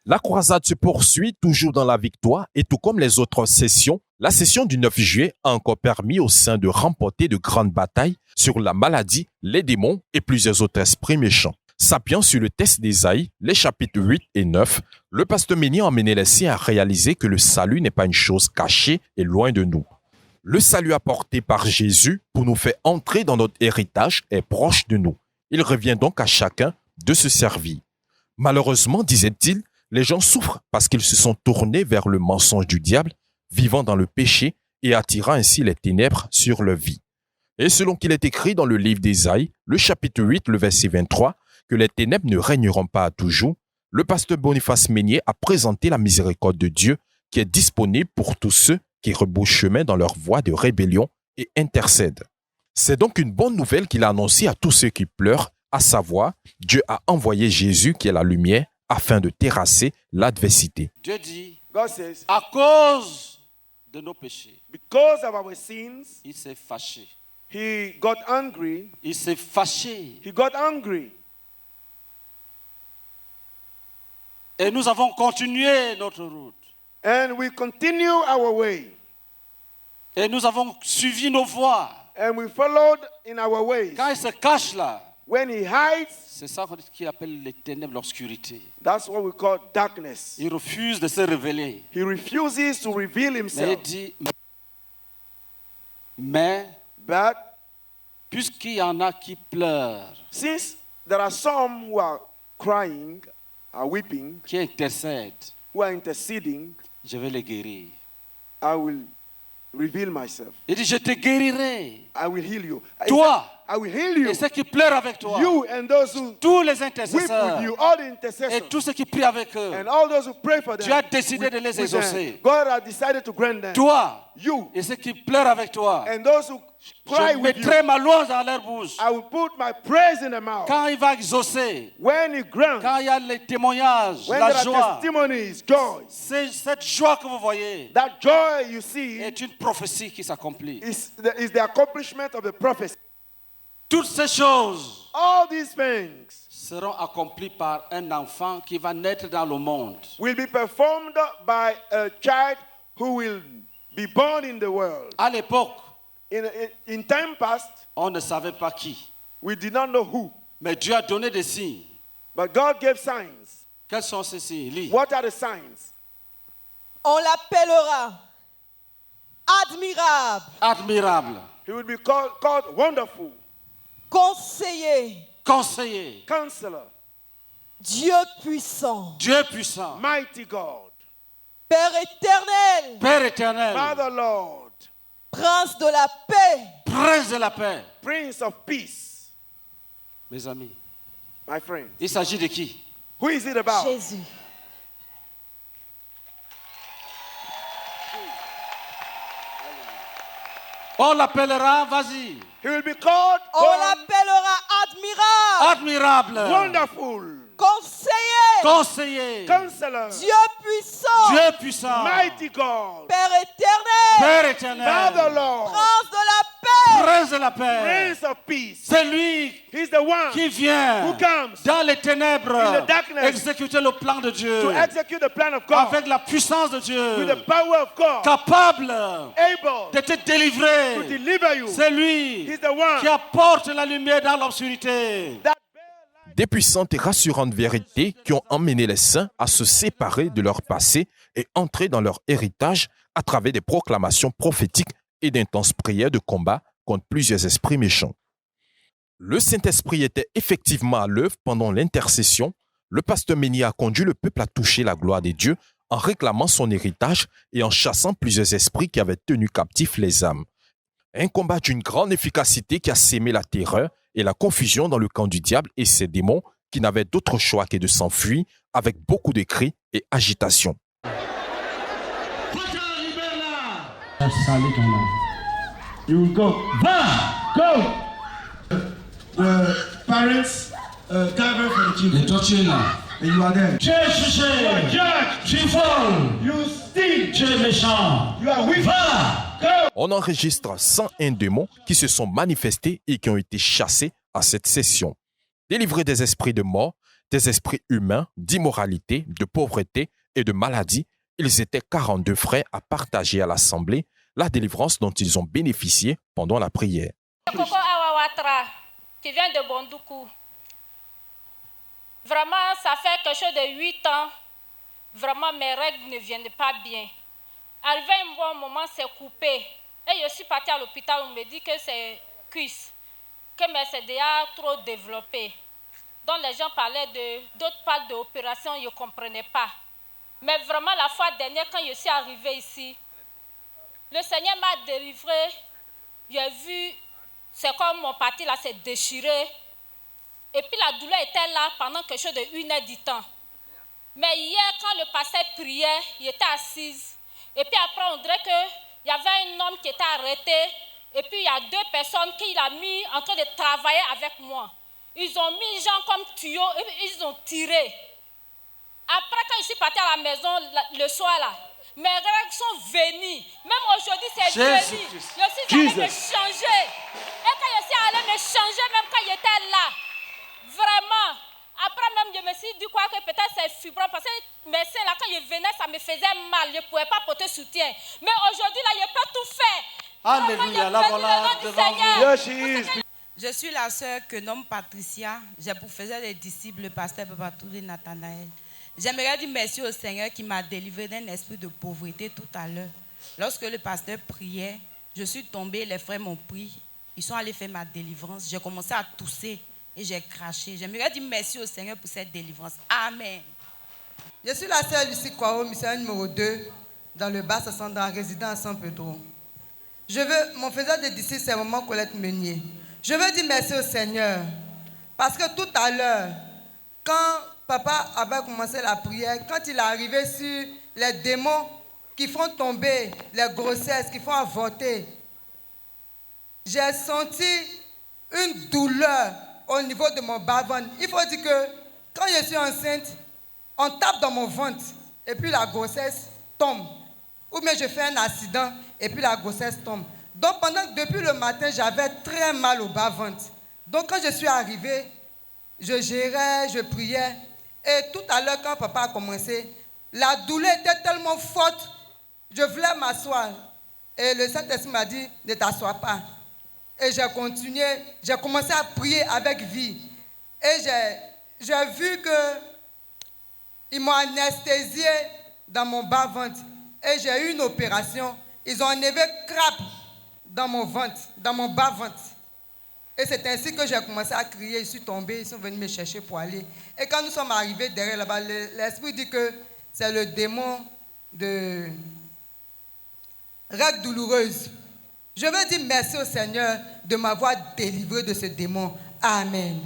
La croisade se poursuit toujours dans la victoire et tout comme les autres sessions, la session du 9 juillet a encore permis aux saints de remporter de grandes batailles sur la maladie, les démons et plusieurs autres esprits méchants. S'appuyant sur le texte d'Ésaïe, les chapitres 8 et 9, le pasteur Ménier a emmené les siens à réaliser que le salut n'est pas une chose cachée et loin de nous. Le salut apporté par Jésus pour nous faire entrer dans notre héritage est proche de nous. Il revient donc à chacun de se servir. Malheureusement, disait-il, les gens souffrent parce qu'ils se sont tournés vers le mensonge du diable, vivant dans le péché et attirant ainsi les ténèbres sur leur vie. Et selon qu'il est écrit dans le livre d'Ésaïe, le chapitre 8, le verset 23, que les ténèbres ne régneront pas à toujours, le pasteur Boniface Ménier a présenté la miséricorde de Dieu qui est disponible pour tous ceux qui rebroussent chemin dans leur voie de rébellion et intercèdent. C'est donc une bonne nouvelle qu'il a annoncée à tous ceux qui pleurent, à savoir, Dieu a envoyé Jésus qui est la lumière afin de terrasser l'adversité. Dieu dit, God says, à cause de nos péchés, because of our sins, il s'est fâché. he got angry. Il s'est fâché. He got angry. Et nous avons continué notre route. And we continue our way. Et nous avons suivi nos voies. And we followed in our ways. Quand il se cache là, When he hides, c'est ça qu'il appelle les ténèbres, l'obscurité. that's what we call darkness. Il refuse de se révéler. He refuses to reveal Mais il himself. dit, mais But puisqu'il y en a qui pleurent, since there are some who are crying, are weeping, qui intercèdent, who are interceding, je vais les guérir. I will reveal myself. Il dit, je te guérirai. I will heal you. Toi I will heal you. et ceux qui pleurent avec toi. You and those who Tous les weep intercesseurs. with you, all the Et intercessors, tous ceux qui prient avec eux. and all those who pray for them. Tu as décidé de les with them. exaucer. God has decided to grant them. Toi You et ceux qui pleurent avec toi. and those who cry Je with you, mettrai ma louange dans leur bouche. I will put my praise in their mouth. Quand il va exaucer, When he grants, quand il y a les témoignages, when la there are joie, testimonies, joy, cette joie que vous voyez that joy you see est une prophétie qui s'accomplit. is the accomplishment of the prophecy. Toutes ces choses All these things seront accomplies par un enfant qui va naître dans le monde. will be performed by a child who will be born in the world. À l'époque, In time past, on ne savait pas qui. we did not know who, Mais Dieu a donné des signes. but God gave signs. Quels sont ces signes? Lis. What are the signs? On l'appellera admirable, Admirable, He will be called wonderful, conseiller, conseiller, counselor, Dieu puissant, Dieu puissant, mighty God, Père éternel, Père éternel, Father Lord, Prince de la paix. Prince de la paix. Prince of peace. Mes amis, My friend, il s'agit de qui? who is it about? Jésus. On l'appellera, vas-y, He will be called On l'appellera admirable, admirable, wonderful, conseiller, conseiller, counselor, Dieu puissant, Dieu puissant, mighty God, Père éternel, Père éternel, Father Lord, Prince de la paix. Prince de la paix. Prince of peace. C'est lui He's the one qui vient who comes dans les ténèbres in the darkness exécuter le plan de Dieu to execute the plan of God avec la puissance de with Dieu, the power of God, capable able de te to délivrer. deliver you. C'est lui He's the one qui apporte la lumière dans l'obscurité. that Des puissantes et rassurantes vérités qui ont emmené les saints à se séparer de leur passé et entrer dans leur héritage à travers des proclamations prophétiques et d'intenses prières de combat contre plusieurs esprits méchants. Le Saint-Esprit était effectivement à l'œuvre pendant l'intercession. Le pasteur Ménier a conduit le peuple à toucher la gloire des dieux en réclamant son héritage et en chassant plusieurs esprits qui avaient tenu captifs les âmes. Un combat d'une grande efficacité qui a sémé la terreur et la confusion dans le camp du diable et ses démons qui n'avaient d'autre choix que de s'enfuir avec beaucoup de cris et agitation. You will go. Va! Go! The parents gather for the children. Et toi tu es là. And you are there. Tu es juché. Tu voles. You steal. Tu es méchant. You are wicked. Va! Go! On enregistre 101 démons qui se sont manifestés et qui ont été chassés à cette session. Délivrés des esprits de mort, des esprits humains, d'immoralité, de pauvreté et de maladie, ils étaient 42 frères à partager à l'Assemblée la délivrance dont ils ont bénéficié pendant la prière. Coco Awawatra, qui vient de Bondoukou. Vraiment, ça fait quelque chose de 8 ans. Vraiment, mes règles ne viennent pas bien. Arrivé un bon moment, c'est coupé. Et je suis partie à l'hôpital, on me dit que c'est cuisse, que mais c'est déjà trop développé. Donc les gens parlaient d'autres parlent d'opération, je ne comprenais pas. Mais vraiment, la fois dernière, quand je suis arrivée ici, le Seigneur m'a délivré. J'ai vu, c'est comme mon parti là s'est déchiré. Et puis la douleur était là pendant quelque chose de 1 heure du temps. Mais hier, quand le pasteur priait, il était assise. Et puis après, on dirait qu'il y avait un homme qui était arrêté. Et puis il y a 2 personnes qu'il a mis en train de travailler avec moi. Ils ont mis les gens comme tuyaux et ils ont tiré. Après, quand je suis partie à la maison le soir là, mes règles sont venues. Même aujourd'hui, c'est venu. Je suis allée me changer. Et quand je suis allée me changer, même quand j'étais là, vraiment. Après même, je me suis dit quoi que peut-être c'est fibrome. Parce que mes seins là, quand je venais, ça me faisait mal. Je ne pouvais pas porter soutien. Mais aujourd'hui, là, je peux tout faire. Alléluia, la voilà devant vous. Je suis la sœur que nomme Patricia. J'ai pour faire des disciples le pasteur Babatouré Nathanaël. J'aimerais dire merci au Seigneur qui m'a délivré d'un esprit de pauvreté tout à l'heure. Lorsque le pasteur priait, je suis tombée, les frères m'ont pris. Ils sont allés faire ma délivrance. J'ai commencé à tousser et j'ai craché. J'aimerais dire merci au Seigneur pour cette délivrance. Amen. Je suis la sœur Lucie Kwao, missionnaire numéro 2, dans le Bas-Sassandra, résident à San Pedro. Mon faiseur de disciples, c'est maman Colette Meunier. Je veux dire merci au Seigneur. Parce que tout à l'heure, quand papa avait commencé la prière, quand il est arrivé sur les démons qui font tomber les grossesses, qui font avorter, j'ai senti une douleur au niveau de mon bas-ventre. Il faut dire que quand je suis enceinte, on tape dans mon ventre et puis la grossesse tombe. Ou bien je fais un accident et puis la grossesse tombe. Donc depuis le matin, j'avais très mal au bas-ventre. Donc quand je suis arrivée, je gérais, je priais. Et tout à l'heure, quand papa a commencé, la douleur était tellement forte, je voulais m'asseoir. Et le Saint-Esprit m'a dit, ne t'assois pas. Et j'ai continué, j'ai commencé à prier avec vie. Et j'ai vu qu'ils m'ont anesthésié dans mon bas-ventre. Et j'ai eu une opération. Ils ont enlevé crap dans mon ventre, dans mon bas-ventre. Et c'est ainsi que j'ai commencé à crier. Je suis tombée, ils sont venus me chercher pour aller. Et quand nous sommes arrivés derrière là-bas, l'esprit dit que c'est le démon de règles douloureuses. Je veux dire merci au Seigneur de m'avoir délivré de ce démon. Amen.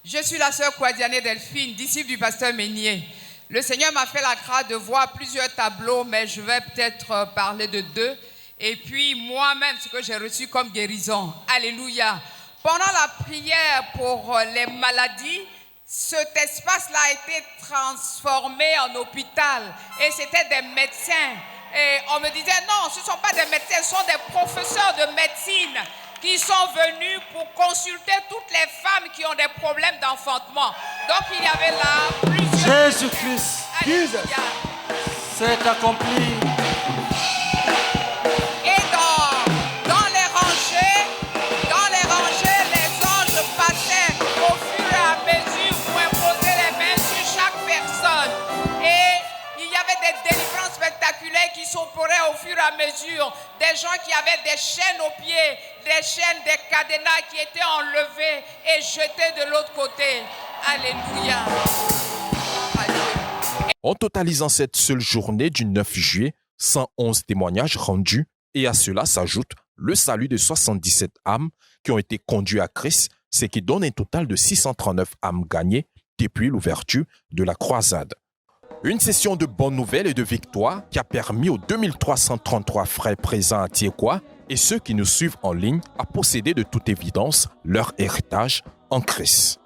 Je suis la sœur Kwadiane Delphine, disciple du pasteur Meunier. Le Seigneur m'a fait la grâce de voir plusieurs tableaux, mais je vais peut-être parler de 2. Et puis moi-même, ce que j'ai reçu comme guérison. Alléluia. Pendant la prière pour les maladies, cet espace-là a été transformé en hôpital. Et c'était des médecins. Et on me disait, non, ce ne sont pas des médecins, ce sont des professeurs de médecine qui sont venus pour consulter toutes les femmes qui ont des problèmes d'enfantement. Donc il y avait là plusieurs... Jésus-Christ, Alléluia. c'est accompli. Et dans les rangées, les anges passaient au fur et à mesure pour imposer les mains sur chaque personne. Et il y avait des délivrances spectaculaires qui s'opéraient au fur et à mesure. Des gens qui avaient des chaînes aux pieds, des chaînes, des cadenas qui étaient enlevés et jetés de l'autre côté. Alléluia. En totalisant cette seule journée du 9 juillet, 111 témoignages rendus, et à cela s'ajoute le salut de 77 âmes qui ont été conduites à Christ, ce qui donne un total de 639 âmes gagnées depuis l'ouverture de la croisade. Une session de bonnes nouvelles et de victoire qui a permis aux 2333 frères présents à Tiekwa et ceux qui nous suivent en ligne à posséder de toute évidence leur héritage en Christ.